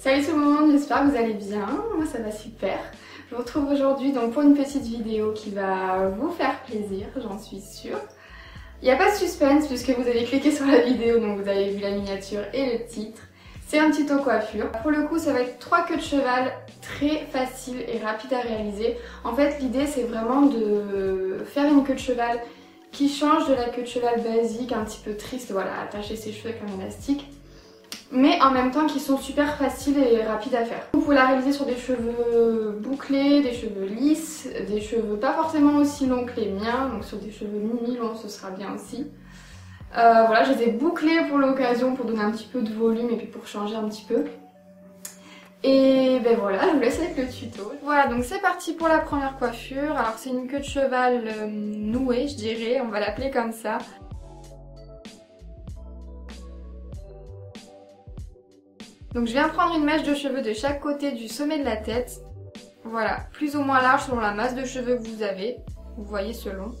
Salut tout le monde, j'espère que vous allez bien, moi ça va super. Je vous retrouve aujourd'hui donc pour une petite vidéo qui va vous faire plaisir, j'en suis sûre. Il n'y a pas de suspense puisque vous avez cliqué sur la vidéo, donc vous avez vu la miniature et le titre. C'est un tuto coiffure. Pour le coup ça va être 3 queues de cheval très faciles et rapides à réaliser. En fait l'idée c'est vraiment de faire une queue de cheval qui change de la queue de cheval basique, un petit peu triste, voilà, attacher ses cheveux avec un élastique. Mais en même temps qui sont super faciles et rapides à faire. Vous pouvez la réaliser sur des cheveux bouclés, des cheveux lisses, des cheveux pas forcément aussi longs que les miens, donc sur des cheveux mi-longs ce sera bien aussi. Voilà, je les ai bouclés pour l'occasion pour donner un petit peu de volume et puis pour changer un petit peu. Et ben voilà, je vous laisse avec le tuto. Voilà, donc c'est parti pour la première coiffure. Alors c'est une queue de cheval nouée, je dirais, on va l'appeler comme ça. Donc je viens prendre une mèche de cheveux de chaque côté du sommet de la tête. Voilà, plus ou moins large selon la masse de cheveux que vous avez. Vous voyez selon.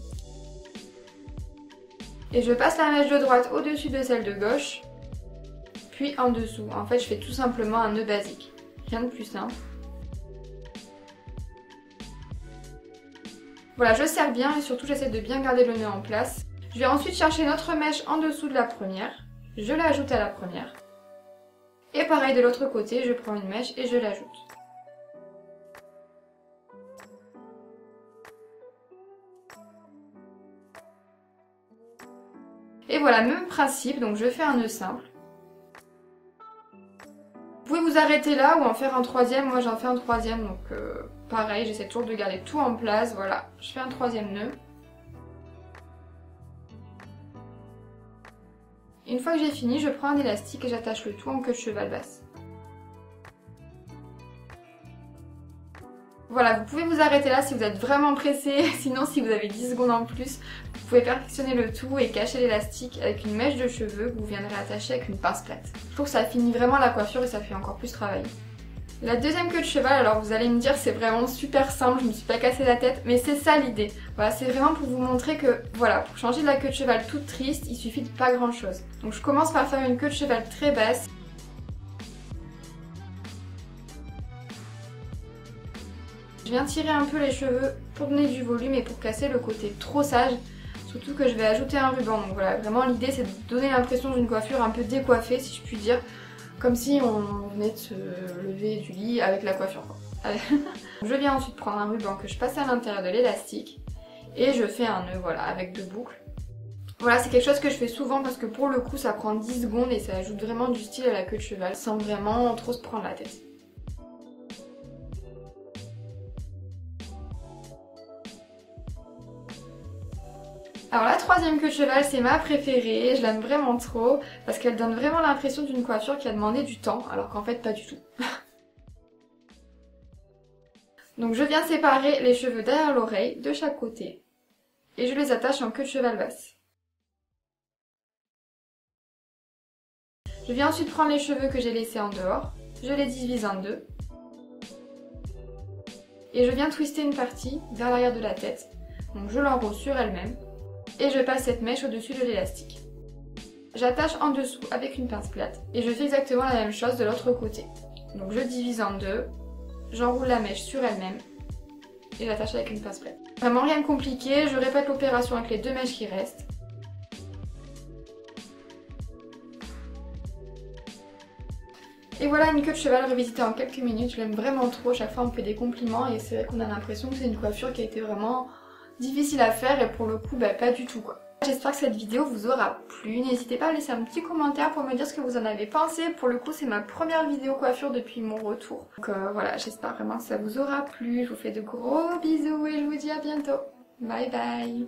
Et je passe la mèche de droite au-dessus de celle de gauche. Puis en dessous. En fait, je fais tout simplement un nœud basique. Rien de plus simple. Voilà, je serre bien et surtout j'essaie de bien garder le nœud en place. Je vais ensuite chercher notre mèche en dessous de la première. Je l'ajoute à la première. Et pareil de l'autre côté, je prends une mèche et je l'ajoute. Et voilà, même principe, donc je fais un nœud simple. Vous pouvez vous arrêter là ou en faire un troisième, moi j'en fais un troisième, donc pareil, j'essaie toujours de garder tout en place, voilà. Je fais un troisième nœud. Une fois que j'ai fini, je prends un élastique et j'attache le tout en queue de cheval basse. Voilà, vous pouvez vous arrêter là si vous êtes vraiment pressé, sinon si vous avez 10 secondes en plus, vous pouvez perfectionner le tout et cacher l'élastique avec une mèche de cheveux que vous viendrez attacher avec une pince plate. Je trouve que ça finit vraiment la coiffure et ça fait encore plus travailler. La deuxième queue de cheval, alors vous allez me dire c'est vraiment super simple, je me suis pas cassé la tête, mais c'est ça l'idée. Voilà, c'est vraiment pour vous montrer que voilà, pour changer de la queue de cheval toute triste, il suffit de pas grand chose. Donc je commence par faire une queue de cheval très basse. Je viens tirer un peu les cheveux pour donner du volume et pour casser le côté trop sage. Surtout que je vais ajouter un ruban. Donc voilà, vraiment l'idée c'est de donner l'impression d'une coiffure un peu décoiffée si je puis dire. Comme si on venait de se lever du lit avec la coiffure. Je viens ensuite prendre un ruban que je passe à l'intérieur de l'élastique. Et je fais un nœud, voilà, avec 2 boucles. Voilà, c'est quelque chose que je fais souvent parce que pour le coup ça prend 10 secondes et ça ajoute vraiment du style à la queue de cheval sans vraiment trop se prendre la tête. Alors la troisième queue de cheval c'est ma préférée, je l'aime vraiment trop parce qu'elle donne vraiment l'impression d'une coiffure qui a demandé du temps alors qu'en fait pas du tout. Donc je viens séparer les cheveux derrière l'oreille de chaque côté et je les attache en queue de cheval basse. Je viens ensuite prendre les cheveux que j'ai laissés en dehors, je les divise en deux et je viens twister une partie vers l'arrière de la tête, donc je l'enroule sur elle-même. Et je passe cette mèche au-dessus de l'élastique. J'attache en dessous avec une pince plate et je fais exactement la même chose de l'autre côté. Donc je divise en deux, j'enroule la mèche sur elle-même et j'attache avec une pince plate. Vraiment rien de compliqué, je répète l'opération avec les 2 mèches qui restent. Et voilà une queue de cheval revisitée en quelques minutes, je l'aime vraiment trop, chaque fois on me fait des compliments et c'est vrai qu'on a l'impression que c'est une coiffure qui a été vraiment difficile à faire et pour le coup bah, pas du tout quoi. J'espère que cette vidéo vous aura plu, n'hésitez pas à laisser un petit commentaire pour me dire ce que vous en avez pensé. Pour le coup c'est ma première vidéo coiffure depuis mon retour. Donc voilà, j'espère vraiment que ça vous aura plu, je vous fais de gros bisous et je vous dis à bientôt. Bye bye.